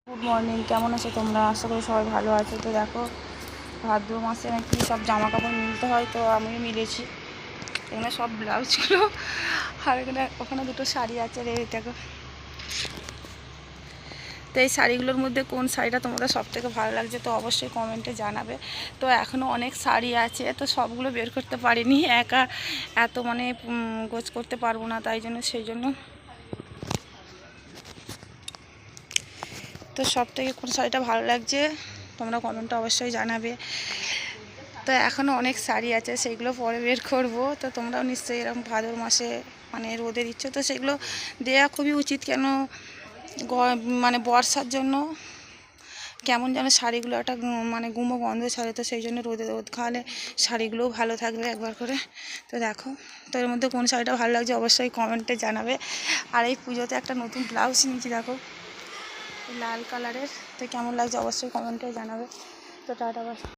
Good morning, কেমন আছো তোমরা? আশা করি সবাই ভালো আছো। তো দেখো, ভাদ্র মাসে নাকি সব জামা কাপড় মিলতে হয়, তো আমিও মিলেছি। এখানে সব ব্লাউজগুলো, আর ওখানে দুটো শাড়ি আছে রে, দেখো। তো এই শাড়িগুলোর মধ্যে কোন শাড়িটা তোমাদের সবথেকে ভালো লাগছে তো অবশ্যই কমেন্টে জানাবে। তো এখনও অনেক শাড়ি আছে, তো সবগুলো বের করতে পারিনি, একা এত মানে গোছ করতে পারবো না, তাই জন্য সেই জন্য। তো সবথেকে কোন শাড়িটা ভালো লাগছে তোমরা কমেন্টে অবশ্যই জানাবে। তো এখনও অনেক শাড়ি আছে, সেইগুলো পরে বের করব। তো তোমরাও নিশ্চয়ই এরকম ভাদর মাসে মানে রোদে দিচ্ছ, তো সেগুলো দেওয়া খুবই উচিত। কেন মানে বর্ষার জন্য কেমন যেন শাড়িগুলো একটা মানে গুমো গন্ধ ছাড়ে, তো সেই জন্য রোদে রোদ খাওয়ালে শাড়িগুলোও ভালো থাকবে একবার করে। তো দেখো, তো এর মধ্যে কোন শাড়িটা ভালো লাগছে অবশ্যই কমেন্টে জানাবে। আর এই পুজোতে একটা নতুন ব্লাউজ নিয়েছি, দেখো লাল কালারের। তো কেমন লাগছে অবশ্যই কমেন্টে জানাবে। তো টাটা।